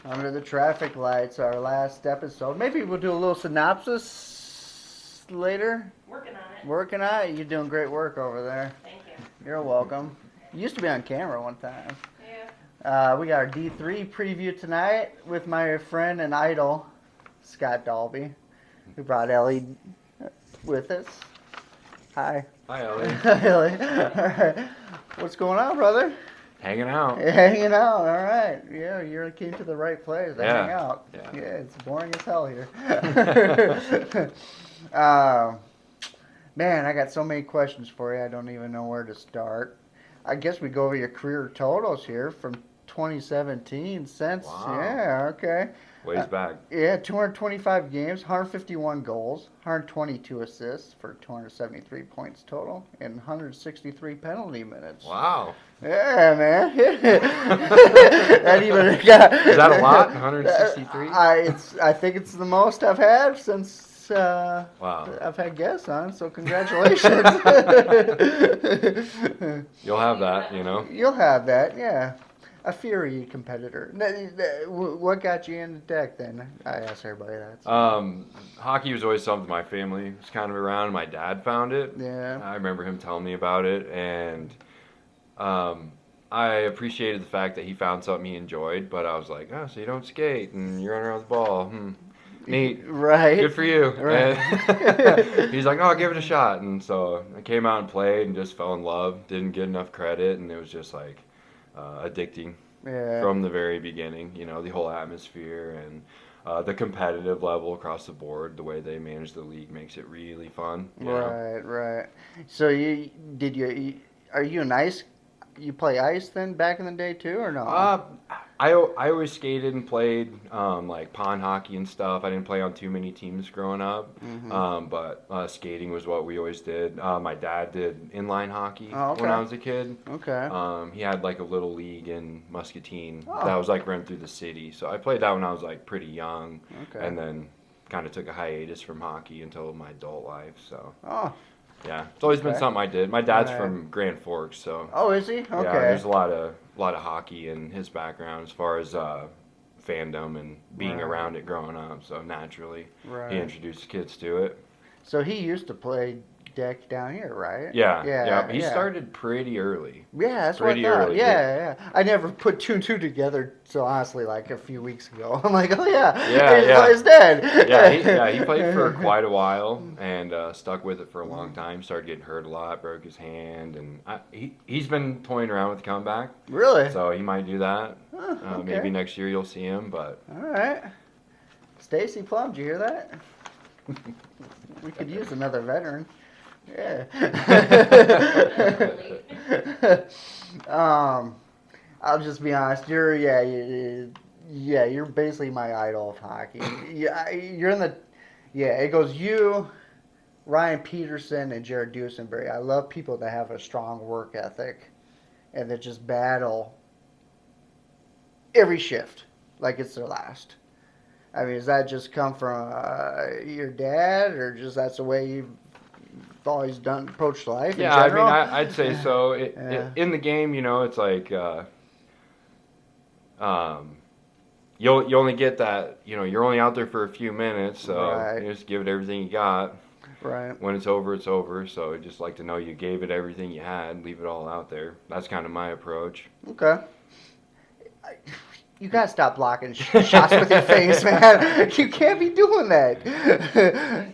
Under the Traffic Lights, our last episode. Maybe we'll do a little synopsis later. Working on it. You're doing great work over there. Thank you. You're welcome. You used to be on camera one time. Yeah. We got our D3 preview tonight with my friend and idol, Scott Dalby, who brought Ellie with us. Hi. Hi, Ellie. Hi, Ellie. All right. What's going on, brother? Hanging out. Hanging out. All right. Yeah, you came to the right place to Yeah. hang out. Yeah. Yeah, it's boring as hell here. Man, I got so many questions for you. I don't even know where to start. I guess we go over your career totals here from 2017 since. Wow. Yeah, okay. Ways back. Yeah, 225 games, 151 goals, 122 assists for 273 points total, and 163 penalty minutes. Wow. Yeah, man. That even got, Is that a lot? 163? I think it's the most I've had since Wow. I've had guests on. So congratulations. You'll have that, you know. You'll have that, yeah. A Fury competitor. What got you into deck then? I ask everybody that. Hockey was always something my family was kind of around. My dad found it. Yeah. I remember him telling me about it, and I appreciated the fact that he found something he enjoyed. But I was like, oh, so you don't skate and you're running around with the ball? Neat. Right. Good for you. Right. And he's like, no, I'll give it a shot. And so I came out and played and just fell in love. Didn't get enough credit, and it was just like addicting from the very beginning. You know, the whole atmosphere and the competitive level across the board. The way they manage the league makes it really fun. Right. So are you an ice? You play ice then back in the day too, or no? I always skated and played like pond hockey and stuff. I didn't play on too many teams growing up, but skating was what we always did. My dad did inline hockey when I was a kid. Okay. He had like a little league in Muscatine that was like run through the city. So I played that when I was like pretty young, and then kind of took a hiatus from hockey until my adult life. So. Oh. Yeah, it's always been something I did. My dad's from Grand Forks, so. Oh, is he? Okay. Yeah, there's a lot of hockey in his background as far as fandom and being around it growing up. So naturally, he introduced kids to it. So he used to play deck down here, right? Yeah. He started pretty early. Yeah, that's what I thought. Early. Yeah. I never put two and two together. So honestly, like a few weeks ago, I'm like, oh he's dead. He played for quite a while and stuck with it for a long time. Started getting hurt a lot, broke his hand, and he's been toying around with the comeback. Really? So he might do that. Okay. Maybe next year you'll see him, but. All right. Stacy Plum, did you hear that? We could use another veteran. Yeah. I'll just be honest. You're basically my idol of hockey. You're in the. Yeah, it goes you, Ryan Peterson, and Jared Dusenberry. I love people that have a strong work ethic, and that just battle every shift like it's their last. I mean, does that just come from your dad, or just that's the way you've always approached life? Yeah, in general? I mean, I'd say so. In the game, you know, it's like you only get that. You know, you're only out there for a few minutes, so you just give it everything you got. Right. When it's over, it's over. So I just like to know you gave it everything you had. Leave it all out there. That's kind of my approach. Okay. You gotta stop blocking shots with your face, man. You can't be doing that.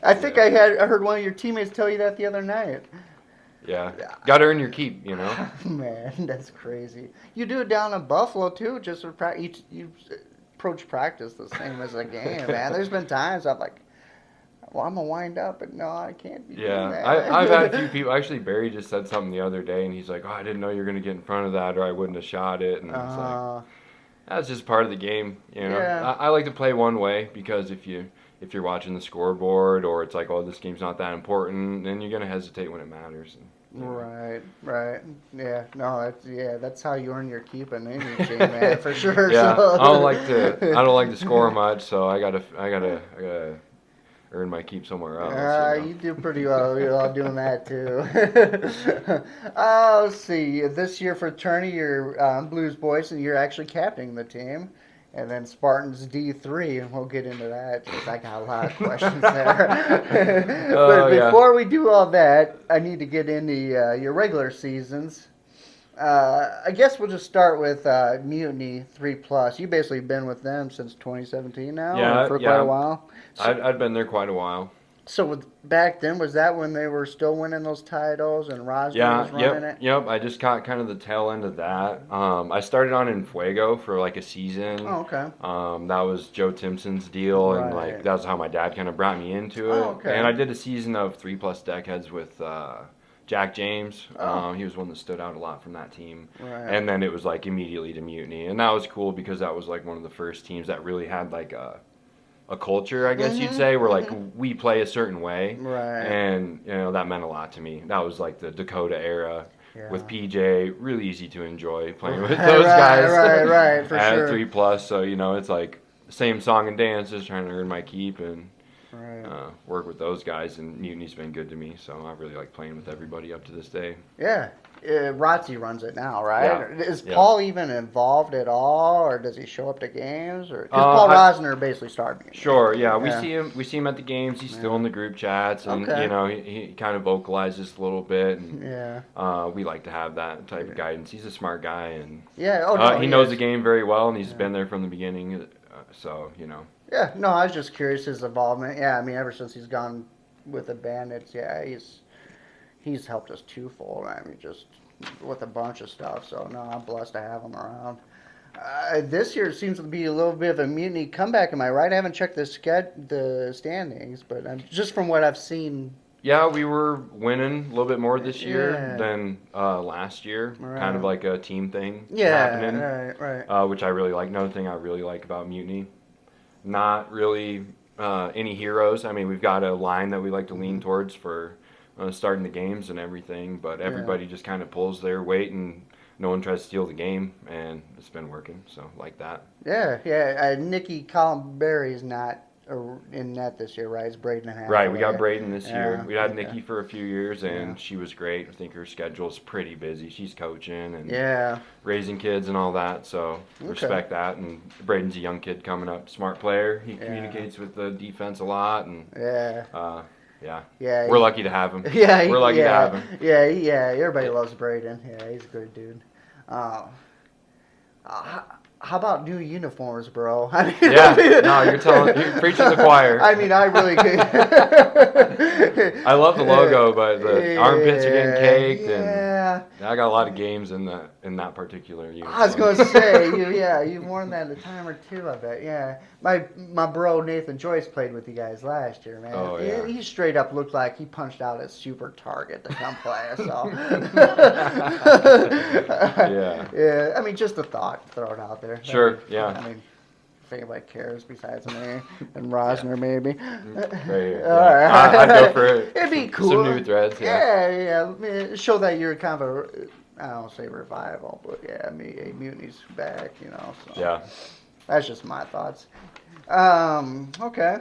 I think I heard one of your teammates tell you that the other night. Yeah. Gotta earn your keep, you know. Man, that's crazy. You do it down in Buffalo too. Just for you approach practice the same as a game, man. There's been times I'm like, well, I'm gonna wind up, but no, I can't be doing that. I've had a few people. Actually, Barry just said something the other day, and he's like, "Oh, I didn't know you were gonna get in front of that, or I wouldn't have shot it." And it's like, that's just part of the game, you know. Yeah. I like to play one way because if you're watching the scoreboard or it's like, oh, this game's not that important, then you're gonna hesitate when it matters. And, Right. Yeah. No. That's how you earn your keep in any game, man, for sure. Yeah. So. I don't like to score much, so I gotta earn my keep somewhere else. You do pretty well. You're all doing that too. Let's see. This year for Tourney, you're Blues Boys, and you're actually captaining the team. And then Spartans D3, and we'll get into that because I got a lot of questions there. But before we do all that, I need to get into your regular seasons. I guess we'll just start with Mutiny 3+. You've basically been with them since 2017 now, for quite a while. So, I've been there quite a while. So back then, was that when they were still winning those titles and Rosner was running it? Yep. I just caught kind of the tail end of that. I started on in Fuego for like a season. Oh, okay. That was Joe Timpson's deal, and like that was how my dad kind of brought me into it. Oh, okay. And I did a season of 3+ deckheads with Jack James. He was one that stood out a lot from that team. Right. And then it was like immediately to Mutiny, and that was cool because that was like one of the first teams that really had like a culture, I guess you'd say, where like we play a certain way, and that meant a lot to me. That was like the Dakota era with PJ, really easy to enjoy playing with those guys. Right, for at sure. 3+, so it's like the same song and dance, just trying to earn my keep and work with those guys. And Mutiny's been good to me, so I really like playing with everybody up to this day. Yeah. Rotzi runs it now, right? Yeah. Is Paul even involved at all, or does he show up to games? Or because Paul Rosner basically started me. Sure, yeah. We see him at the games. He's still in the group chats, and he kind of vocalizes a little bit. And, we like to have that type of guidance. He's a smart guy, and he knows the game very well, and he's been there from the beginning. Yeah, no, I was just curious his involvement. Yeah, I mean, ever since he's gone with the Bandits, he's helped us twofold. I mean, just with a bunch of stuff. So, no, I'm blessed to have him around. This year seems to be a little bit of a Mutiny comeback. Am I right? I haven't checked the standings, but just from what I've seen. Yeah, we were winning a little bit more this year than last year. Right. Kind of like a team thing happening. Right. Which I really like. Another thing I really like about Mutiny, not really any heroes. I mean, we've got a line that we like to lean towards for starting the games and everything, but everybody just kind of pulls their weight and no one tries to steal the game, and it's been working, so like that. Yeah. Nikki Columberry's not in net this year, right? It's Braden and Right, we got Braden this year. We had okay. Nikki for a few years, and she was great. I think her schedule's pretty busy. She's coaching and raising kids and all that, so respect that. And Braden's a young kid coming up, smart player. He communicates with the defense a lot, and we're lucky to have him. We're lucky to have him. Yeah. Everybody loves Braden. Yeah, he's a good dude. How about new uniforms, bro? I mean, you're preaching to the choir. I mean, I really could. I love the logo, but the armpits are getting caked, and I got a lot of games in that particular uniform. I was going to say, you've worn that a time or two, I bet. Yeah, my bro Nathan Joyce played with you guys last year, man. Oh, yeah. He straight up looked like he punched out a super target to come play us. So. Yeah. I mean, just a thought thrown out there. Sure. Yeah. I mean, if anybody cares besides me and Rosner, maybe. Right. I'd go for it. It'd be cool. Some new threads. Yeah. I mean, show that you're kind of I don't say revival, but Mutiny's back. So. Yeah. That's just my thoughts. Okay.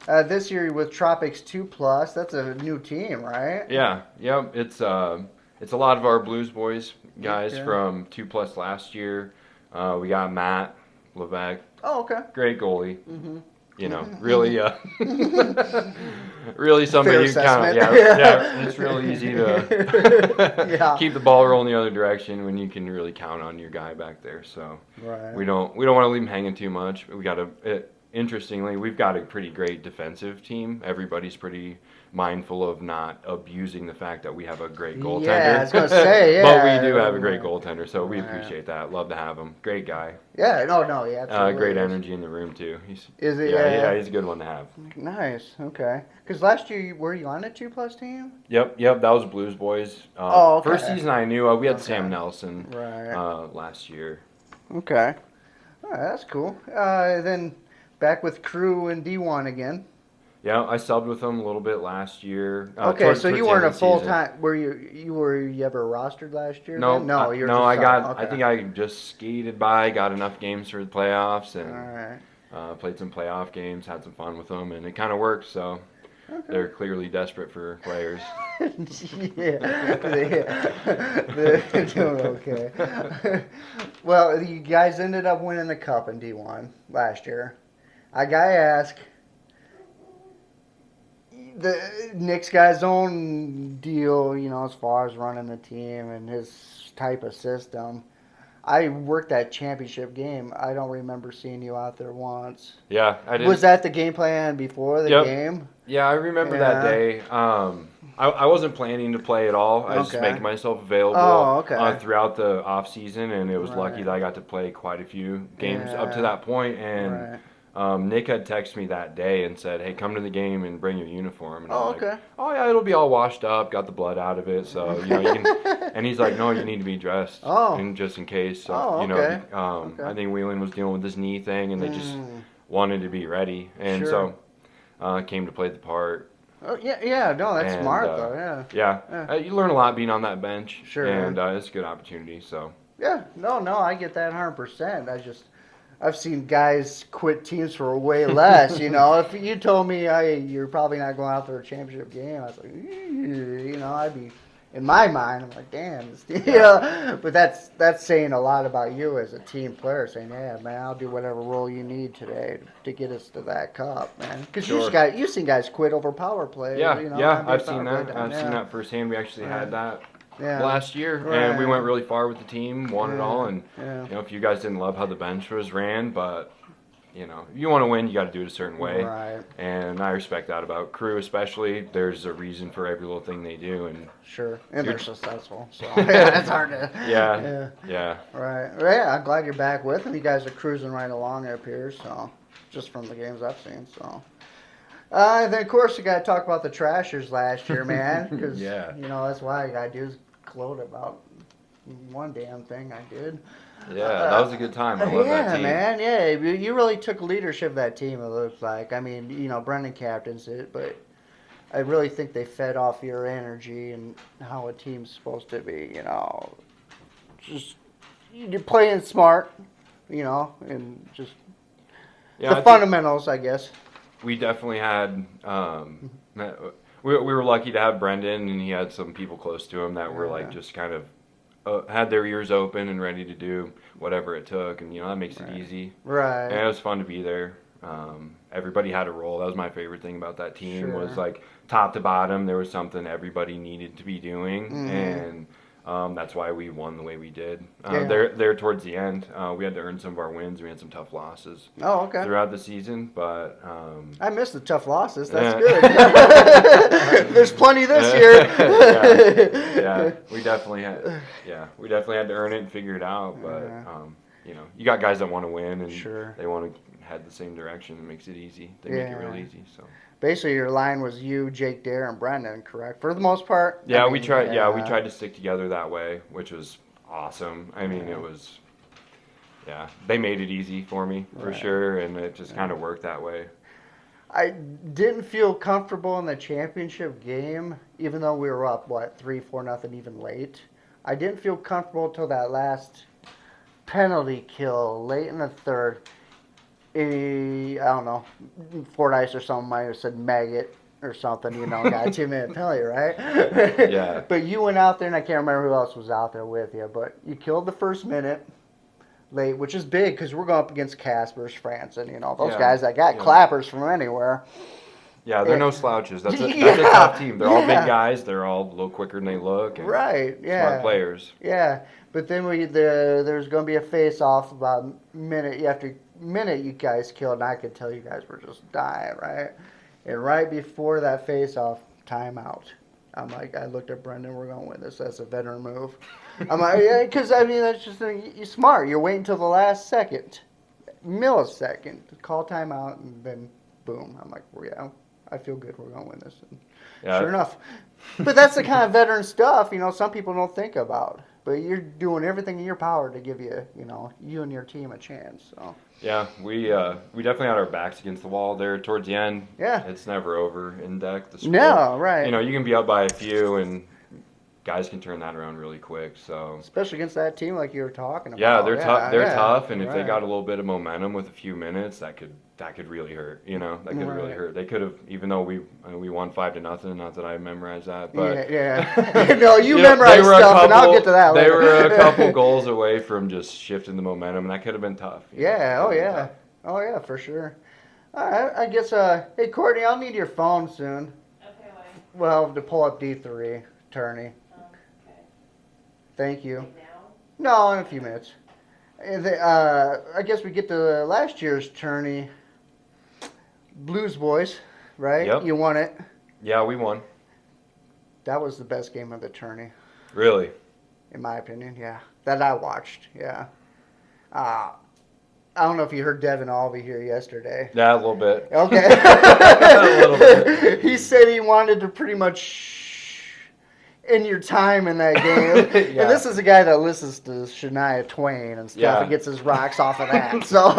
This year with Tropics 2+, that's a new team, right? Yeah. Yep. It's a lot of our Blues Boys guys from 2+ last year. We got Matt Levesque. Oh, okay. Great goalie. Mm-hmm. Really, really somebody you count. Yeah, it's really easy to keep the ball rolling the other direction when you can really count on your guy back there. So we don't want to leave him hanging too much. Interestingly, we've got a pretty great defensive team. Everybody's pretty mindful of not abusing the fact that we have a great goaltender. Yeah, I was going to say, but we do have a great goaltender, so we appreciate that. Love to have him. Great guy. Yeah, no, yeah, absolutely. Great energy in the room, too. Is it? Yeah, he's a good one to have. Nice, okay. Because last year, were you on a 2+ team? Yep, that was Blues Boys. Okay. First season I knew, we had Sam Nelson last year. Okay. All right, that's cool. Then back with Crew and D1 again. Yeah, I subbed with them a little bit last year. Okay, so you weren't a full-time. Were you ever rostered last year? No, no, I think I just skated by, got enough games for the playoffs, and all right. Played some playoff games, had some fun with them, and it kind of worked. So they're clearly desperate for players. Yeah, they're doing okay. Well, you guys ended up winning the cup in D1 last year. I gotta ask, Nick's got his own deal, as far as running the team and his type of system. I worked that championship game. I don't remember seeing you out there once. Yeah, I did. Was that the game plan before the game? Yeah, I remember that day. I wasn't planning to play at all. I was just making myself available throughout the off season, and it was lucky that I got to play quite a few games up to that point. And Nick had texted me that day and said, "Hey, come to the game and bring your uniform." And I'm like, "Oh yeah, it'll be all washed up. Got the blood out of it, so you can." And he's like, "No, you need to be dressed, and just in case." So I think Wheeling was dealing with this knee thing, and they just wanted to be ready, and so came to play the part. Oh yeah, no, that's smart though. Yeah. You learn a lot being on that bench, sure, and it's a good opportunity. So yeah, no, I get that 100%. I've seen guys quit teams for way less. If you told me you're probably not going out for a championship game, I was like, I'd be, in my mind, I'm like, damn, But that's saying a lot about you as a team player, saying, yeah, man, I'll do whatever role you need today to get us to that cup, man. Because you've seen guys quit over power play. Yeah, I've seen that. I've seen that firsthand. We actually had that. Last year, and we went really far with the team, won it all, and if you guys didn't love how the bench was ran, but if you want to win, you got to do it a certain way, and I respect that about crew, especially. There's a reason for every little thing they do, and and they're successful, so it's hard to right. Yeah, I'm glad you're back with them. You guys are cruising right along, it appears, so just from the games I've seen, so. And then, of course, you got to talk about the Trashers last year, man. Because, that's why I got to do is gloat about one damn thing I did. Yeah, that was a good time. I love that team. Yeah, man. Yeah, you really took leadership of that team, it looks like. I mean, Brendan captains it, but I really think they fed off your energy and how a team's supposed to be, Just, you're playing smart, and just the fundamentals, I guess. We definitely had. We were lucky to have Brendan, and he had some people close to him that were just kind of had their ears open and ready to do whatever it took, and that makes it easy. Right. And it was fun to be there. Everybody had a role. That was my favorite thing about that team. Was like top to bottom, there was something everybody needed to be doing, and that's why we won the way we did. There towards the end, we had to earn some of our wins. We had some tough losses throughout the season, but I missed the tough losses. That's good. There's plenty this year. We definitely had to earn it and figure it out. But you got guys that want to win and they want to head the same direction. It makes it easy. They make it real easy. So. Basically, your line was you, Jake Dare, and Brendan, correct? For the most part. Yeah, we tried. Yeah, we tried to stick together that way, which was awesome. I mean, it was. Yeah, they made it easy for me for sure, and it just kind of worked that way. I didn't feel comfortable in the championship game, even though we were up 3-4-0 even late. I didn't feel comfortable until that last penalty kill late in the third. I don't know, Fordyce or something might have said maggot or something, got a 2-minute penalty, right? Yeah. But you went out there, and I can't remember who else was out there with you, but you killed the first minute late, which is big because we're going up against Caspers, Franson, those guys that got clappers from anywhere. Yeah, they're no slouches. That's a tough team. They're all big guys. They're all a little quicker than they look. And smart players. Yeah, but then there's going to be a face-off about a minute after minute you guys killed, and I could tell you guys were just dying, right? And right before that face-off, timeout. I'm like, I looked at Brendan, we're going to win this. That's a veteran move. I'm like, yeah, because, that's just, you're smart. You're waiting until the last millisecond, to call timeout, and then boom. I'm like, I feel good. We're going to win this. And sure enough. But that's the kind of veteran stuff, some people don't think about. But you're doing everything in your power to give you and your team a chance. So. Yeah, we definitely had our backs against the wall there towards the end. Yeah. It's never over in deck. No, right. You can be up by a few and guys can turn that around really quick. So especially against that team like you were talking about. yeah, they're tough. They're tough, and if they right. got a little bit of momentum with a few minutes, that could really hurt. You know, that could have really hurt. They could have, even though we won 5-0. Not that I memorized that, but yeah. No, you know, memorized stuff, and I'll get to that They later. were a couple goals away from just shifting the momentum, and that could have been tough. Yeah. Oh yeah, for sure. All right. I guess. Hey, Courtney, I'll need your phone soon. Okay, why? Well, to pull up D3 Tourney. Okay. Thank you. Right now? No, in a few minutes. I guess we get to last year's tourney. Blues Boys, right? Yep. You won it. Yeah, we won. That was the best game of the tourney, Really? in my opinion. Yeah, that I watched. Yeah. I don't know if you heard Devin Albee here yesterday. Yeah, a little bit. Okay. A little bit. He said he wanted to pretty much in your time in that game. Yeah. And this is a guy that listens to Shania Twain and stuff Yeah. and gets his rocks off of that. So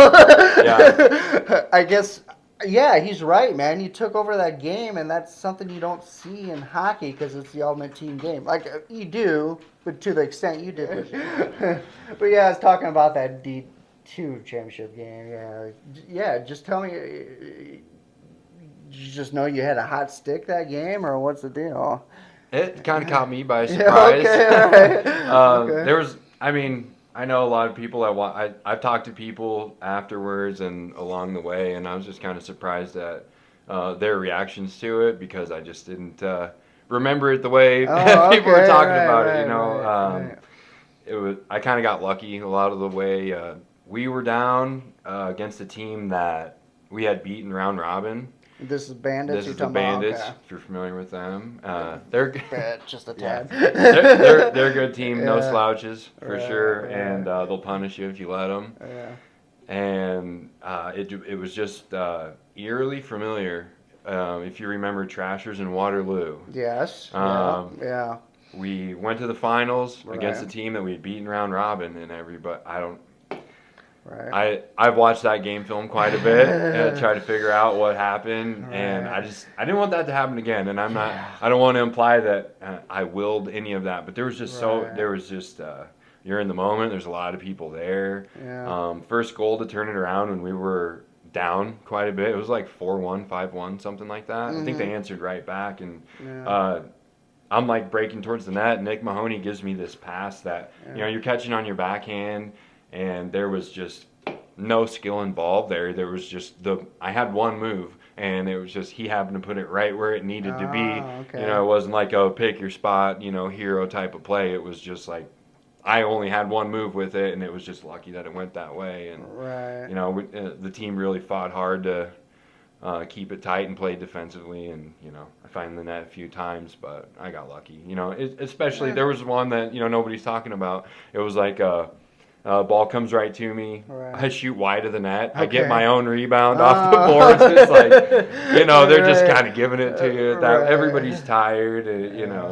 Yeah. I guess, yeah, he's right, man. You took over that game, and that's something you don't see in hockey because it's the ultimate team game. Like, you do, but to the extent you did. But yeah, I was talking about that D2 championship game. Yeah, just tell me, you just know you had a hot stick that game, or what's the deal? It kind of caught me by surprise. Yeah, okay, all right. Okay. There was, I mean, I know a lot of people I've talked to people afterwards and along the way, and I was just kind of surprised at their reactions to it because I just didn't remember it the way people were talking about it. You know, it was. I kind of got lucky a lot of the way. We were down against a team that we had beaten round robin. This is Bandits. This is the Bandits. If you're familiar with them, they're just a tad. they're a good team, no Yeah. slouches for sure, right. and they'll punish you if you let them. Yeah. And it was just eerily familiar. If you remember Trashers in Waterloo. Yes. Yeah. We went to the finals against a Right. team that we had beaten round robin, and everybody. Right. I've watched that game film quite a bit and tried to figure out what happened, and I didn't want that to happen again. And I'm not. I don't want to imply that I willed any of that, but there was just you're in the moment. There's a lot of people there. Yeah. First goal to turn it around when we were down quite a bit. It was like 4-1, 5-1, something like that. I think they answered right back, and I'm like breaking towards the net. Nick Mahoney gives me this pass that you're catching on your backhand. And there was just no skill involved there. There was just I had one move, and it was just he happened to put it right where it needed to be. Okay. You know, it wasn't like a pick your spot, hero type of play. It was just like I only had one move with it, and it was just lucky that it went that way. And the team really fought hard to keep it tight and play defensively. And I found the net a few times, but I got lucky. Especially there was one that nobody's talking about. It was like ball comes right to me. Right. I shoot wide of the net. Okay. I get my own rebound off the boards. It's like, they're just kind of giving it to you. Everybody's tired,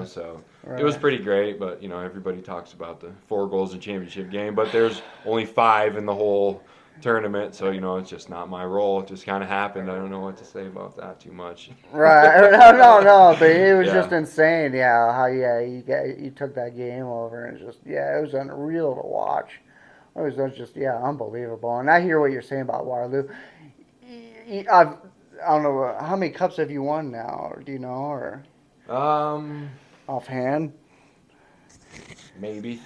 so it was pretty great. But, everybody talks about the 4 goals in championship game, but there's only 5 in the whole tournament. So, it's just not my role. It just kind of happened. I don't know what to say about that too much. Right. No. But it was just insane. Yeah. How, you took that game over, and it was unreal to watch. It was just, unbelievable. And I hear what you're saying about Waterloo. I don't know, how many cups have you won now? Or do you know? Or offhand? Maybe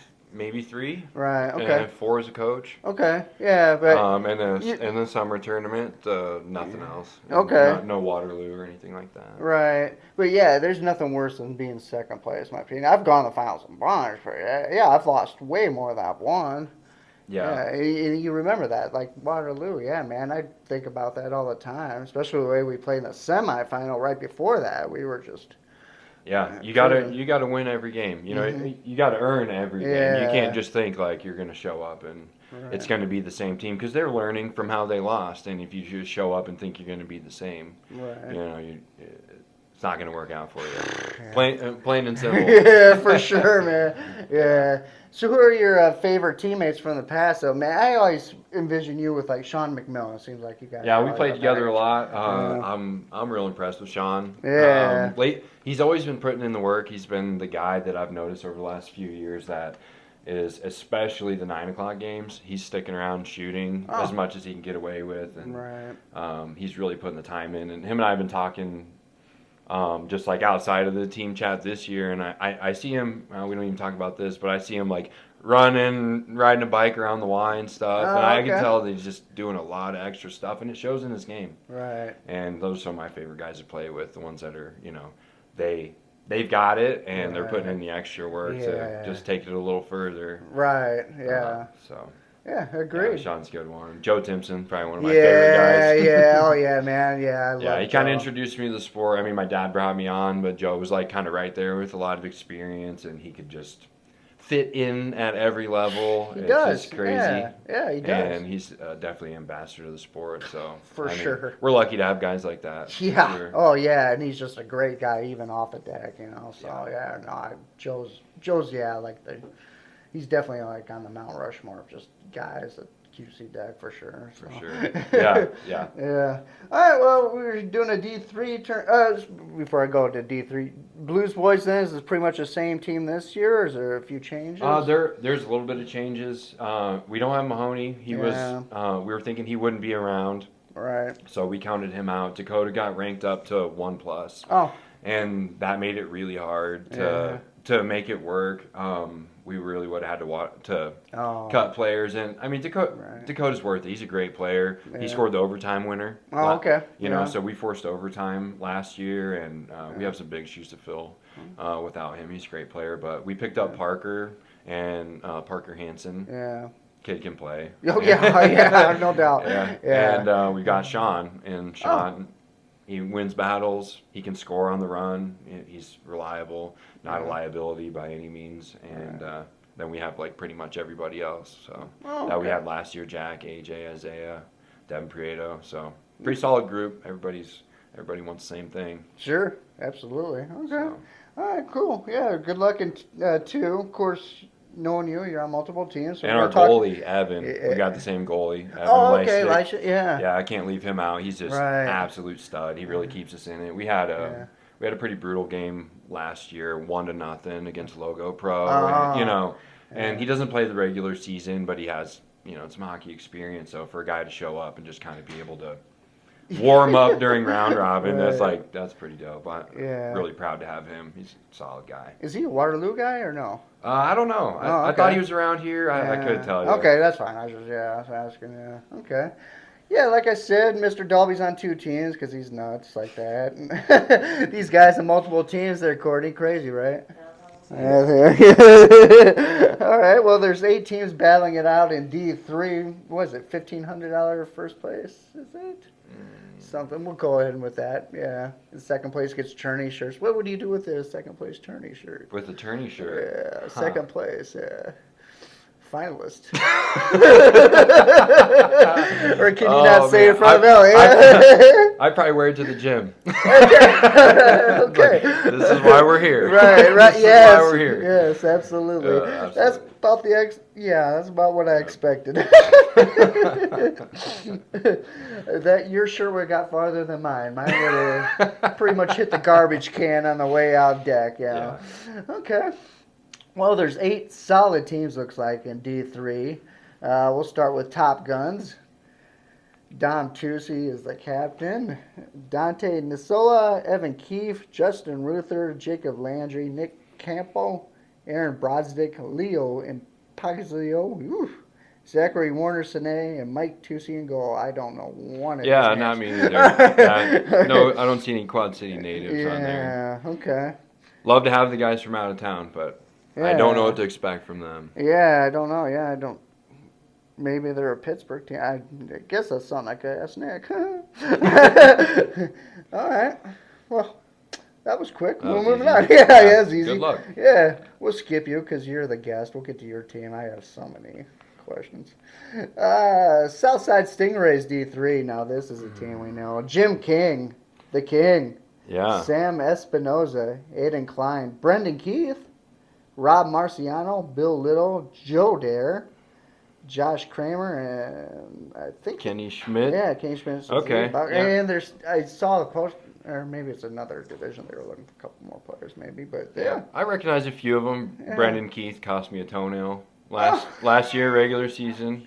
3. Right, okay. And 4 as a coach. Okay, yeah. But in the summer tournament, nothing else. Okay. No Waterloo or anything like that. Right. But, there's nothing worse than being second place, in my opinion. I've gone to the finals a bunch. I've lost way more than I've won. Yeah, you remember that, like Waterloo. Yeah, man, I think about that all the time, especially the way we played in the semifinal right before that. We were just you gotta win every game. You gotta earn every game. You can't just think like you're gonna show up and it's gonna be the same team because they're learning from how they lost. And if you just show up and think you're gonna be the same, it's not gonna work out for you. Plain and simple. Yeah, for sure, man. Yeah. So who are your favorite teammates from the past? Though, man, I always envision you with like Sean McMillan. It seems like you guys. Yeah, we Probably played got that together a connection. lot. Yeah. I'm real impressed with Sean. Yeah. He's always been putting in the work. He's been the guy that I've noticed over the last few years that is, especially the 9 o'clock games. He's sticking around shooting as much as he can get away with, and he's really putting the time in. And him and I have been talking. Just like outside of the team chat this year, and I see him. We don't even talk about this, but I see him like running, riding a bike around the Y and stuff, and I can tell that he's just doing a lot of extra stuff, and it shows in his game. Right. And those are some of my favorite guys to play with, the ones that are, they've got it, and they're putting in the extra work to just take it a little further. Right. Yeah. So. Yeah, agreed. Yeah, Sean's a good one. Joe Timpson, probably one of my favorite guys. Yeah, oh yeah, man, yeah. Yeah, he kind of introduced me to the sport. I mean, my dad brought me on, but Joe was like kind of right there with a lot of experience, and he could just fit in at every level. He does. Just crazy. Yeah, he does. And he's definitely an ambassador of the sport. So for sure, we're lucky to have guys like that. Yeah. Sure. Oh yeah, and he's just a great guy, even off the deck, So Joe's he's definitely like on the Mount Rushmore of just guys that QC deck for sure. For sure. Yeah. Yeah. All right. Well, we're doing a D3 turn. Before I go to D3, Blues Boys. Then is this pretty much the same team this year, or is there a few changes? There's a little bit of changes. We don't have Mahoney. He was. We were thinking he wouldn't be around. Right. So we counted him out. Dakota got ranked up to 1+. Oh. And that made it really hard to make it work. We really would have had to cut players, and I mean Dakota's worth it. He's a great player. Yeah. He scored the overtime winner. Oh, okay. So we forced overtime last year, and we have some big shoes to fill without him. He's a great player, but we picked up Parker and Parker Hansen. Yeah. Kid can play. Oh yeah, no doubt. Yeah. And we got Sean, and Sean. He wins battles. He can score on the run. He's reliable, not a liability by any means. And then we have like pretty much everybody else. So that we had last year: Jack, AJ, Isaiah, Devin Prieto. So pretty solid group. Everybody wants the same thing. Sure, absolutely. Okay. So. All right, cool. Yeah, good luck in 2. Of course, knowing you're on multiple teams. So and our goalie, Evan. We got the same goalie. Evan okay. Elisha, yeah, I can't leave him out. He's just absolute stud. He really keeps us in it. We had a pretty brutal game last year, 1-0 against Logo Pro. And he doesn't play the regular season, but he has, some hockey experience. So for a guy to show up and just kind of be able to warm up during round robin, that's pretty dope. I'm really proud to have him. He's a solid guy. Is he a Waterloo guy or no? I don't know. I thought he was around here. I couldn't tell you. Okay, that's fine. I was asking. Yeah. Okay. Yeah, like I said, Mr. Dalby's on 2 teams because he's nuts like that. These guys on multiple teams, they're Courtney crazy, right? All right. Well, there's 8 teams battling it out in D3. What is it? $1,500 first place? Is it? Something. We'll go ahead with that. Yeah. The second place gets Tourney shirts. What would you do with the second place Tourney shirt? With the Tourney shirt? Yeah. Second place. Yeah. Finalist. Or can you not say in front of Ellie? I probably wear it to the gym. Okay. This is why we're here. Right. This yes. is why we're here. Yes, absolutely. Absolutely. That's about that's about what I expected. That your shirt would have got farther than mine. Mine would have pretty much hit the garbage can on the way out deck. Yeah. Okay. Well, there's 8 solid teams, looks like, in D3. We'll start with Top Guns. Dom Tucci is the captain. Dante Nisola, Evan Keefe, Justin Ruther, Jacob Landry, Nick Campo, Aaron Brodsdick, Leo Impagzio, Zachary Warner-Sine, and Mike Tucci in goal. I don't know one of these names. Not me either. No, I don't see any Quad City natives on there. Yeah, okay. Love to have the guys from out of town, but I don't know what to expect from them. Yeah, I don't know. Yeah, I don't. Maybe they're a Pittsburgh team. I guess that's something I could ask Nick. All right. Well, that was quick. We're moving on. Yeah, it's easy. Good luck. Yeah, we'll skip you because you're the guest. We'll get to your team. I have so many questions. Southside Stingrays D3. Now, this is a team we know. Jim King, the King. Yeah. Sam Espinoza, Aiden Klein, Brendan Keith, Rob Marciano, Bill Little, Joe Dare, Josh Kramer, and I think Kenny Schmidt. Yeah, Kenny Schmidt. Okay. Yeah. And I saw the post, or maybe it's another division. They were looking for a couple more players, maybe. But yeah, I recognize a few of them. Yeah. Brendan Keith cost me a toenail last year regular season.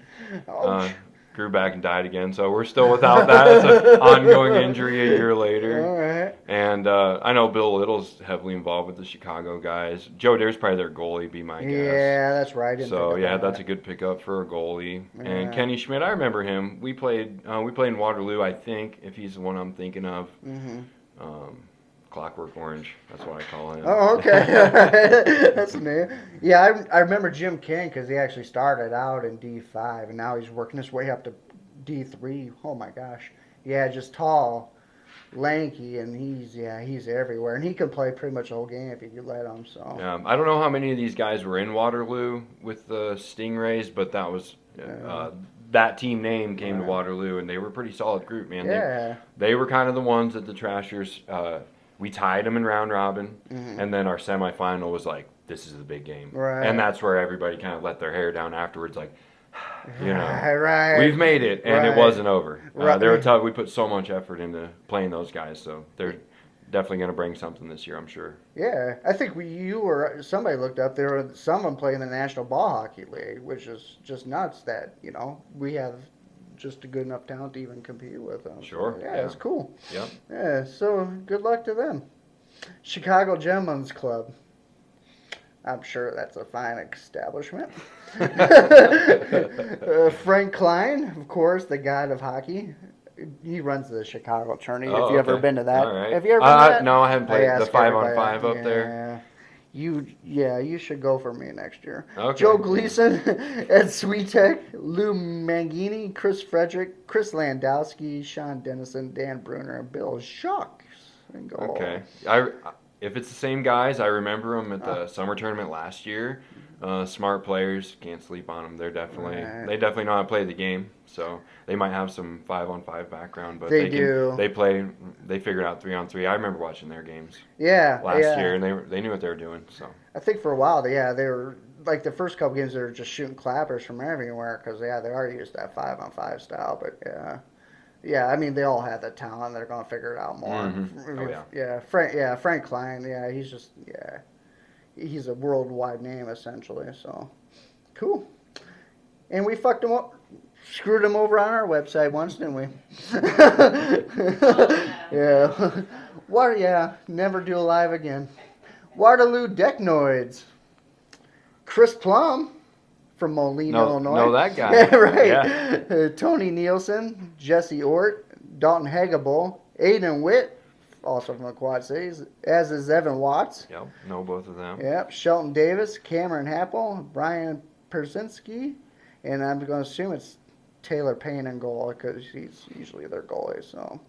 Grew back and died again, so we're still without that. It's an ongoing injury a year later. All right. And I know Bill Little's heavily involved with the Chicago guys. Joe Dare's probably their goalie, be my guess. Yeah, that's right. So that's a good pickup for a goalie. Yeah. And Kenny Schmidt, I remember him. We played in Waterloo, I think, if he's the one I'm thinking of. Clockwork Orange, that's what I call him. Oh, okay. That's new. Yeah, I remember Jim King because he actually started out in D5 and now he's working his way up to D3. Oh my gosh. Yeah, just tall, lanky, and he's everywhere. And he can play pretty much the whole game if you could let him. So. I don't know how many of these guys were in Waterloo with the Stingrays, but that was that team name came to Waterloo, and they were a pretty solid group, man. Yeah. They were kind of the ones that the Trashers. We tied them in round robin, and then our semifinal was like, this is the big game. Right. And that's where everybody kind of let their hair down afterwards, like, right. we've made it, and it wasn't over. Right. They were tough. We put so much effort into playing those guys, so they're definitely going to bring something this year, I'm sure. Yeah, I think somebody looked up, there were some of them playing the National Ball Hockey League, which is just nuts that, we have just a good enough talent to even compete with them. Sure. So, yeah, it's cool. Yep. Yeah, so good luck to them. Chicago Gentlemen's Club. I'm sure that's a fine establishment. Frank Klein, of course, the god of hockey. He runs the Chicago Tourney. If you ever been to that? All right. Have you ever been to that? No, I haven't played the 5-on-5 up there. You should go for me next year. Okay. Joe Gleason, Ed Sweetek, Lou Mangini, Chris Frederick, Chris Landowski, Sean Dennison, Dan Bruner, and Bill Shucks. Okay. If it's the same guys, I remember them at the summer tournament last year. Smart players, can't sleep on them. They definitely know how to play the game. So they might have some 5-on-5 background, but they figured out 3-on-3. I remember watching their games. Last year, and they knew what they were doing. So I think for a while, they were like the first couple games they were just shooting clappers from everywhere because they already used that 5-on-5 style. But I mean they all have the talent. They're gonna figure it out more. Frank Klein. He's a worldwide name essentially. So cool. And we fucked him up. Screwed him over on our website once, didn't we? Never do a live again. Waterloo Decknoids. Chris Plum from Moline, Illinois. Know that guy. Yeah, right. Yeah. Tony Nielsen, Jesse Ort, Dalton Hagable, Aiden Witt, also from the Quad Cities, as is Evan Watts. Yep, know both of them. Yep, Shelton Davis, Cameron Happel, Brian Persinski, and I'm going to assume it's Taylor Payne in goal because he's usually their goalie. So.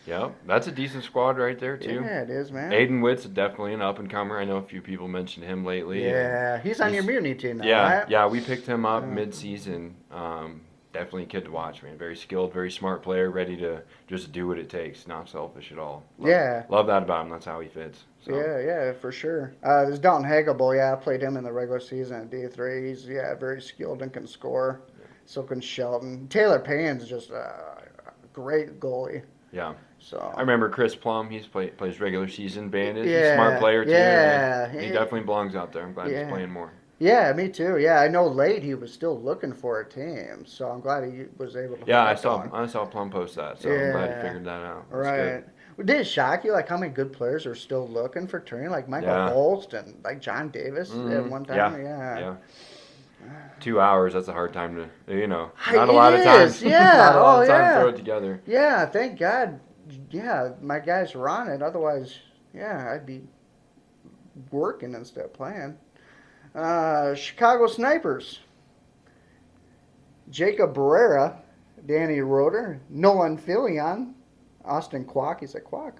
Yeah, that's a decent squad right there too. Yeah, it is, man. Aiden Witt's definitely an up and comer. I know a few people mentioned him lately. Yeah, he's on your Mutiny team now. Yeah, right? yeah, we picked him up mid-season. Definitely a kid to watch, man. Very skilled, very smart player, ready to just do what it takes. Not selfish at all. Love that about him. That's how he fits. So. Yeah, for sure. There's Dalton Hagable. Yeah, I played him in the regular season at D3. He's very skilled and can score. So can Shelton. Taylor Payne's just a great goalie. Yeah. So I remember Chris Plum. He's plays regular season bandit. Yeah, he's a smart player too. Yeah. He definitely belongs out there. I'm glad he's playing more. Yeah, me too. Yeah, I know late he was still looking for a team, so I'm glad he was able to. Yeah, I saw Plum post that, so I'm glad he figured that out. That's right. Well, did it shock you like how many good players are still looking for Tourney, like Michael Holst and like John Davis at one time? Yeah. 2 hours, that's a hard time to, not a lot of time. Yeah. Not a lot of time to throw it together. Yeah, thank God. Yeah, my guys were on it. Otherwise, I'd be working instead of playing. Chicago Snipers. Jacob Barrera, Danny Roeder, Nolan Filion, Austin Kwok, he's a quack.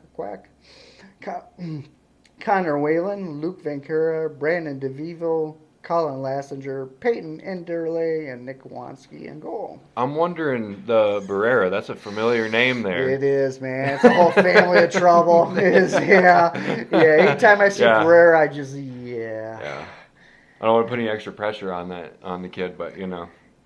Connor Whalen, Luke Vancura, Brandon DeVivo, Colin Lassinger, Peyton Enderle, and Nick Wansky in goal. I'm wondering, the Barrera, that's a familiar name there. It is, man. It's a whole family of trouble. It is, yeah. Anytime I see Barrera, I just, I don't want to put any extra pressure on the kid, but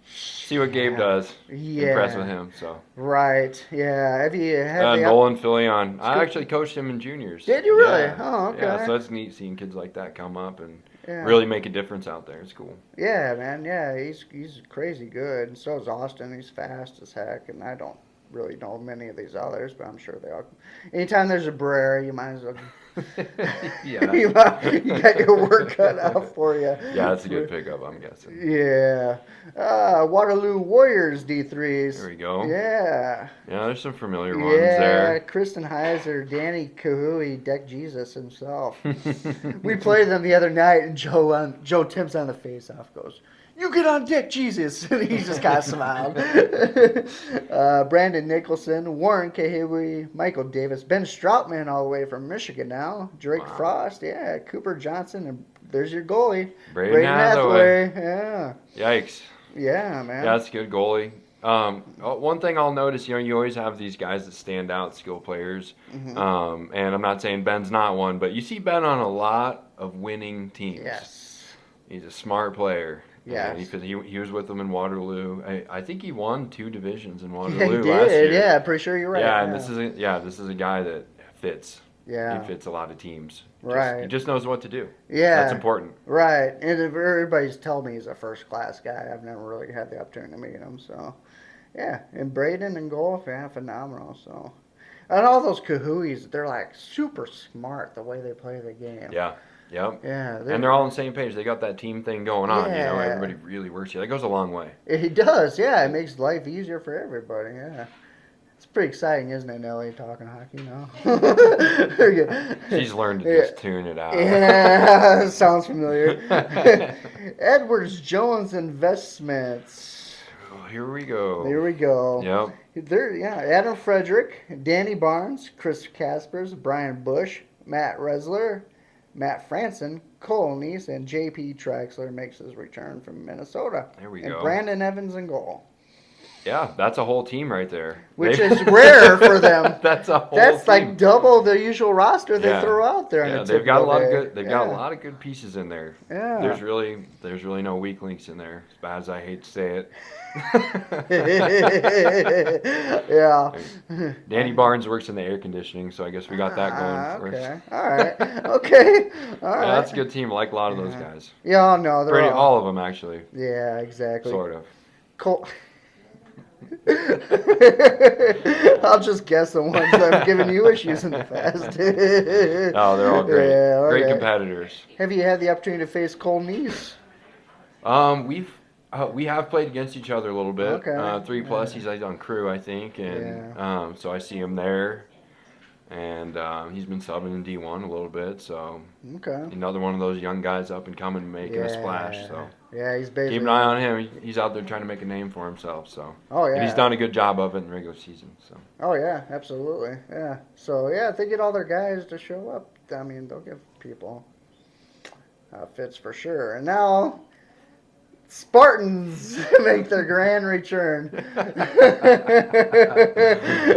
see what Gabe does. Yeah. Impressed with him. So. Right. Yeah. Have you had the Nolan Filion. I actually coached him in juniors. Did you really? Yeah. Oh, okay. Yeah, so it's neat seeing kids like that come up and Yeah. really make a difference out there. It's cool. Yeah, man. Yeah, he's crazy good, and so is Austin. He's fast as heck, and I don't really know many of these others, but I'm sure they all. Anytime there's a Brera, you might as well. Yeah. you got your work cut out for you. Yeah, that's a good pickup, I'm guessing. Yeah. Waterloo Warriors D3s. There we go. Yeah. Yeah, there's some familiar ones there. Yeah, Kristen Heiser, Danny Kahui, Deck Jesus himself. We played them the other night, and Joe Tim's on the face-off goes, "You get on deck, Jesus!" And he just kind of smiled. Brandon Nicholson, Warren Kahiwi, Michael Davis, Ben Stroutman all the way from Michigan now, Drake Frost, yeah, Cooper Johnson, and there's your goalie, Braden Hathaway. Yeah. Yikes. Yeah, man. Yeah, that's a good goalie. One thing I'll notice, you always have these guys that stand out, skill players. Mm-hmm. And I'm not saying Ben's not one, but you see Ben on a lot of winning teams. Yes. He's a smart player. Yeah, he was with them in Waterloo. I think he won 2 divisions in Waterloo he did. last year. Yeah, pretty sure you're right. Yeah, and this is a guy that fits. Yeah, he fits a lot of teams. Right, he just knows what to do. Yeah, that's important. Right, and everybody's told me he's a first class guy. I've never really had the opportunity to meet him. So, yeah, and Braden and golf, yeah, phenomenal. So, and all those Kahuis, they're like super smart the way they play the game. Yeah. Yep. Yeah. And they're all on the same page. They got that team thing going on. Yeah. Everybody really works together. That goes a long way. It does. Yeah. It makes life easier for everybody. Yeah. It's pretty exciting, isn't it, Nelly, talking hockey now? She's learned to just tune it out. Yeah. Sounds familiar. Edwards Jones Investments. Oh, here we go. There we go. Yep. Adam Frederick, Danny Barnes, Chris Caspers, Brian Bush, Matt Resler, Matt Franson, Cole Neese, and J.P. Traxler makes his return from Minnesota. There we and go. Brandon Evans in goal. Yeah, that's a whole team right there. Which is rare for them. That's a whole That's team. like double the usual roster they throw out there. Yeah, they've got a lot of good. They've got a lot of good pieces in there. Yeah. There's really no weak links in there. As bad as I hate to say it. Yeah. Danny Barnes works in the air conditioning, so I guess we got that going for us. Okay. All right. Okay. All right. Yeah, that's a good team. I like a lot of those guys. Yeah, no, they're all of them actually. Yeah, exactly. Sort of. Cole. I'll just guess the ones that have given you issues in the past. Oh, they're all great. Yeah, okay. Great competitors. Have you had the opportunity to face Cole Neese? We have played against each other a little bit. Okay. 3+, he's on crew, I think, and so I see him there. And he's been subbing in D1 a little bit, so another one of those young guys up and coming, making a splash. So he's basically keep an eye on him. He's out there trying to make a name for himself. So and he's done a good job of it in the regular season. So absolutely, So if they get all their guys to show up, I mean they'll give people fits for sure. And now Spartans make their grand return.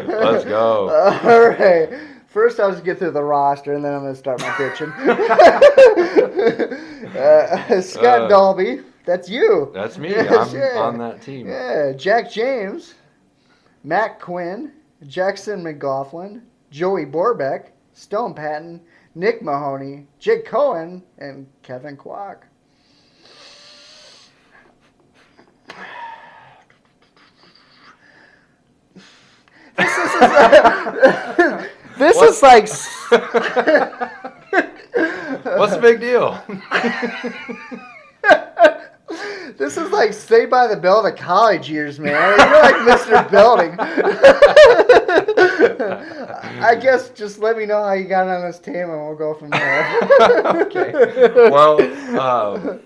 Let's go. All right. First, I'll just get through the roster, and then I'm going to start my bitching. Scott Dalby, that's you. That's me. I'm on that team. Yeah. Jack James, Matt Quinn, Jackson McGoughlin, Joey Borbeck, Stone Patton, Nick Mahoney, Jake Cohen, and Kevin Kwok. This is like. What's the big deal? This is like Saved by the Bell of the college years, man. You're like Mr. Belding. I guess just let me know how you got on this team and we'll go from there. Okay. Well,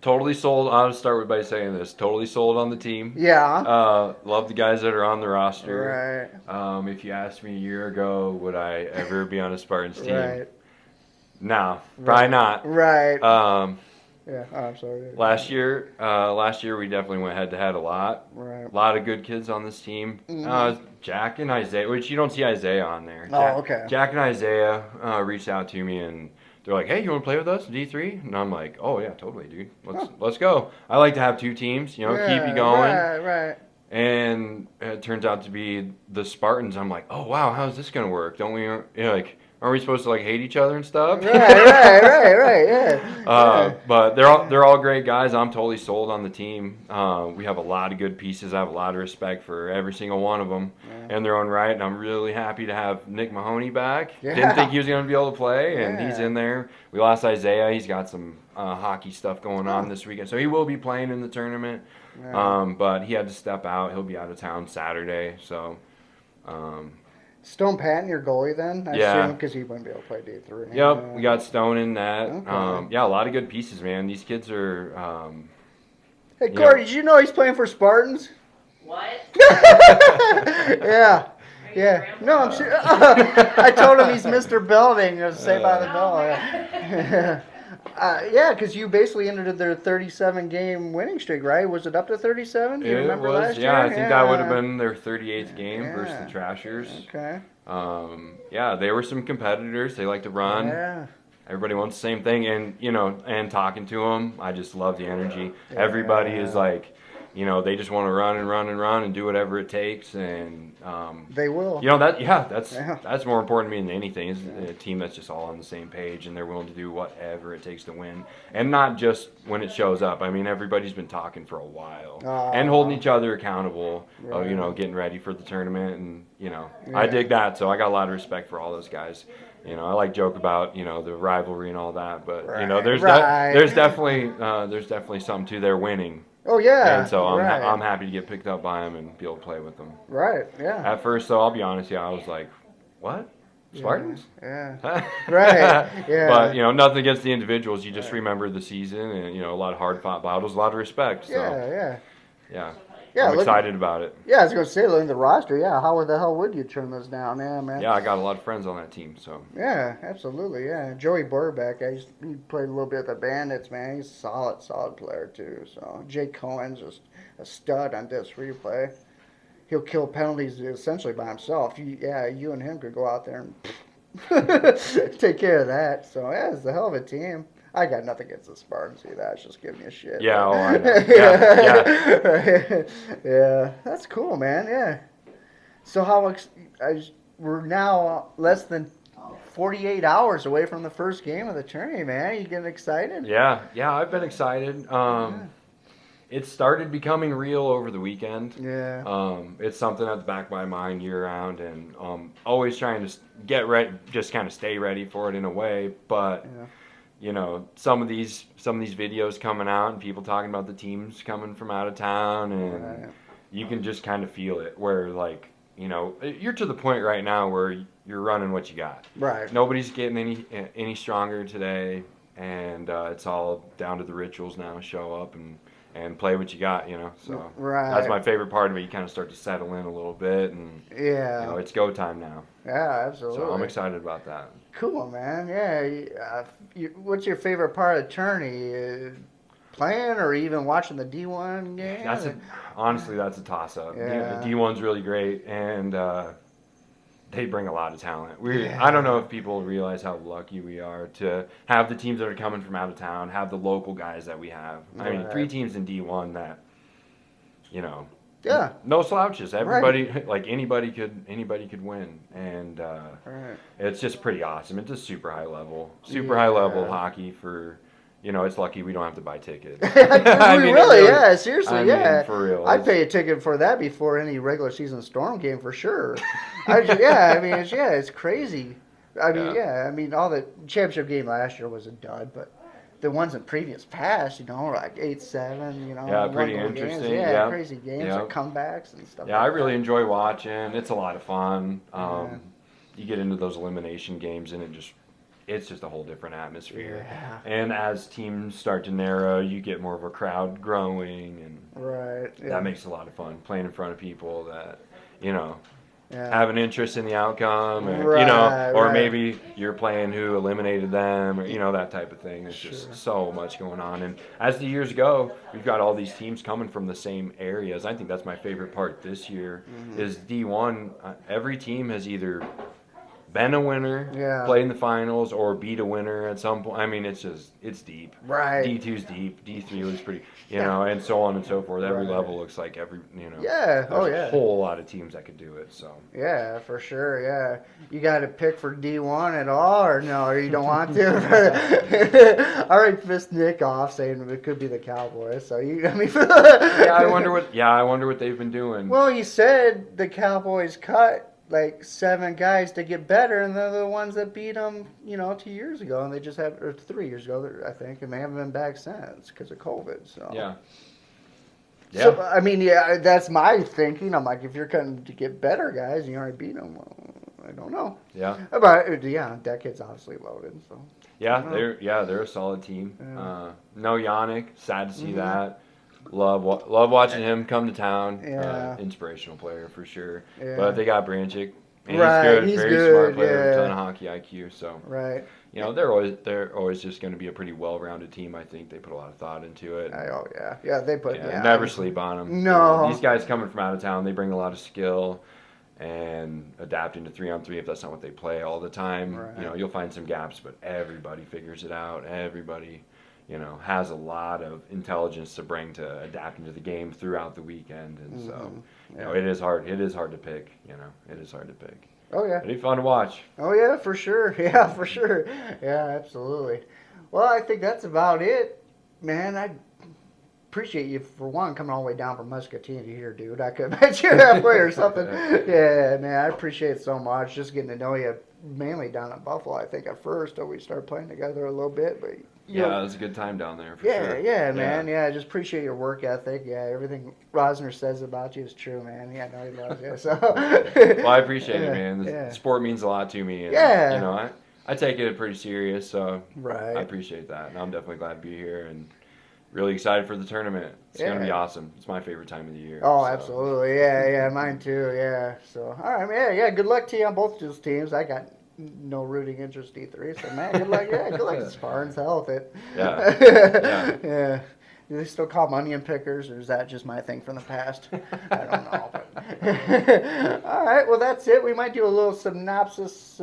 totally sold. I'll start by saying this. Totally sold on the team. Yeah. Love the guys that are on the roster. Right. If you asked me a year ago, would I ever be on a Spartans team? Right. No, probably not. Right. Yeah. Oh, I'm sorry. Last year we definitely went head to head a lot. Right. A lot of good kids on this team. Mm-hmm. Jack and Isaiah, which you don't see Isaiah on there. Oh, okay. Jack and Isaiah reached out to me and they're like, hey, you want to play with us, D3? And I'm like, oh yeah, totally, dude. Let's go. I like to have 2 teams, keep you going. Right. And it turns out to be the Spartans. I'm like, oh wow, how's this gonna work? Don't we like? Aren't we supposed to like hate each other and stuff? Right. Yeah. But they're all great guys. I'm totally sold on the team. We have a lot of good pieces. I have a lot of respect for every single one of them in their own right. And I'm really happy to have Nick Mahoney back. Yeah. Didn't think he was going to be able to play, and Yeah. he's in there. We lost Isaiah. He's got some hockey stuff going on this weekend, so he will be playing in the tournament. Yeah. But he had to step out. He'll be out of town Saturday, so. Stone Patton, your goalie then? I assume because he wouldn't be able to play D3. Yep, we got Stone in that. Okay. Yeah, a lot of good pieces, man. These kids are. Hey, Corey, did you know he's playing for Spartans? What? Yeah. No, I'm sure. I told him he's Mr. Belding of Saved by the Bell. Yeah, because you basically ended their 37-game winning streak, right? Was it up to 37? Do you remember last year? Yeah, I think that would have been their 38th game versus the Trashers. Okay. Yeah, they were some competitors. They like to run. Yeah. Everybody wants the same thing, and and talking to them, I just love the energy. Yeah. Everybody is like, they just want to run and do whatever it takes, and they will. That's more important to me than anything. Is a team that's just all on the same page, and they're willing to do whatever it takes to win, and not just when it shows up. I mean, everybody's been talking for a while and holding each other accountable. Right. Getting ready for the tournament, and I dig that. So I got a lot of respect for all those guys. I like joke about the rivalry and all that, but there's definitely something to their winning. Oh yeah. And so I'm happy to get picked up by them and be able to play with them. Right. Yeah. At first, though, I'll be honest, I was like, what? Spartans? Yeah. Right. Yeah. But nothing against the individuals. You just remember the season and a lot of hard fought battles, a lot of respect. So, yeah. I'm excited about it. Yeah, I was going to say, looking at the roster, how the hell would you turn those down? Yeah, man. Yeah, I got a lot of friends on that team, so. Yeah, absolutely, yeah. Joey Borbeck, he played a little bit with the Bandits, man. He's a solid player, too. So Jake Cohen's just a stud on this replay. He'll kill penalties essentially by himself. You and him could go out there and take care of that. So, it's a hell of a team. I got nothing against the Spartans either. That's just giving you shit. Yeah, I know. Yeah, that's cool, man. Yeah. So we're now less than 48 hours away from the first game of the tourney, man. You getting excited? Yeah, I've been excited. It started becoming real over the weekend. Yeah. It's something at the back of my mind year round, and always trying to get ready, just kind of stay ready for it in a way, but. Yeah. Some of these videos coming out and people talking about the teams coming from out of town, and you can just kind of feel it where you're to the point right now where you're running what you got. Right. Nobody's getting any stronger today, and it's all down to the rituals now. Show up and play what you got, So that's my favorite part of it. You kind of start to settle in a little bit, and it's go time now. Yeah, absolutely. So I'm excited about that. Cool, man. Yeah. What's your favorite part of tourney? Playing or even watching the D1 game? Honestly, that's a toss-up. Yeah. The D1's really great, and they bring a lot of talent. I don't know if people realize how lucky we are to have the teams that are coming from out of town, have the local guys that we have. I mean, 3 teams in D1 that, no slouches. Everybody, anybody could win, and it's just pretty awesome. It's a super high level hockey for. It's lucky we don't have to buy tickets. Seriously, for real. I'd pay a ticket for that before any regular season Storm game for sure. It's crazy. I mean, all the championship game last year was a dud, but the ones in previous past, like 8-7, pretty interesting. Games. Crazy games, and comebacks and stuff. Yeah, I really enjoy watching. It's a lot of fun. You get into those elimination games, and it's just a whole different atmosphere. Yeah. And as teams start to narrow, you get more of a crowd growing, and that makes a lot of fun playing in front of people that have an interest in the outcome, or maybe you're playing who eliminated them, or that type of thing. It's just so much going on. And as the years go, we've got all these teams coming from the same areas. I think that's my favorite part this year is D1. Every team has either been a winner, Yeah. played in the finals, or beat a winner at some point. I mean, it's deep. Right. D2's deep. D3 was pretty, and so on and so forth. Every Right. level looks like Yeah. There's a whole lot of teams that could do it. So. Yeah, for sure. Yeah, you got to pick for D1 at all, or no, or you don't want to. I already pissed Nick off saying it could be the Cowboys. So I mean. I wonder what they've been doing. Well, you said the Cowboys cut like 7 guys to get better, and they're the ones that beat them, 2 years ago, and they just had, or 3 years ago, I think, and they haven't been back since because of COVID. So yeah. So, I mean, yeah, that's my thinking. I'm like, if you're cutting to get better guys and you already beat them, well, I don't know. Yeah. But yeah, that kid's obviously loaded. So. Yeah, they're a solid team. Yeah. No Yannick, sad to see that. Love watching him come to town. Yeah. Inspirational player for sure. Yeah. But they got Branchick. And He's very good, smart player, yeah. ton of hockey IQ. So right. They're always just going to be a pretty well-rounded team. I think they put a lot of thought into it. They put. Yeah. Never sleep on them. No. These guys coming from out of town, they bring a lot of skill. And adapting to 3-on-3, if that's not what they play all the time, right. You'll find some gaps, but everybody figures it out. Everybody, has a lot of intelligence to bring to adapting to the game throughout the weekend, and so it is hard. It is hard to pick. It is hard to pick. Oh yeah. It'd be fun to watch. Oh yeah, for sure. Yeah, for sure. Yeah, absolutely. Well, I think that's about it, man. I appreciate you for one coming all the way down from Muscatine here, dude. I could bet you halfway or something. Yeah, man, I appreciate it so much. Just getting to know you, mainly down at Buffalo. I think at first, till we started playing together a little bit, but. It was a good time down there. For sure. Yeah, man. Yeah, just appreciate your work ethic. Yeah, everything Rosner says about you is true, man. Yeah, no, he loves you. So. Well, I appreciate it, man. The sport means a lot to me. And, I take it pretty serious, so I appreciate that. And I'm definitely glad to be here and really excited for the tournament. It's going to be awesome. It's my favorite time of the year. Oh, so. Absolutely. Yeah, mine too. Yeah. So, all right, man. Yeah, good luck to you on both those teams. I got no rooting interest D3, so man, good luck. Yeah, good luck to Spartans. Hell with it. Yeah. Do they still call them onion pickers, or is that just my thing from the past? I don't know. But. All right, well, that's it. We might do a little synopsis,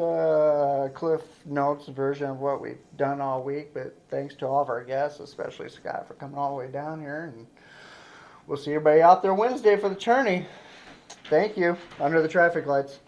Cliff Notes version of what we've done all week, but thanks to all of our guests, especially Scott, for coming all the way down here, and we'll see everybody out there Wednesday for the tourney. Thank you. Under the traffic lights.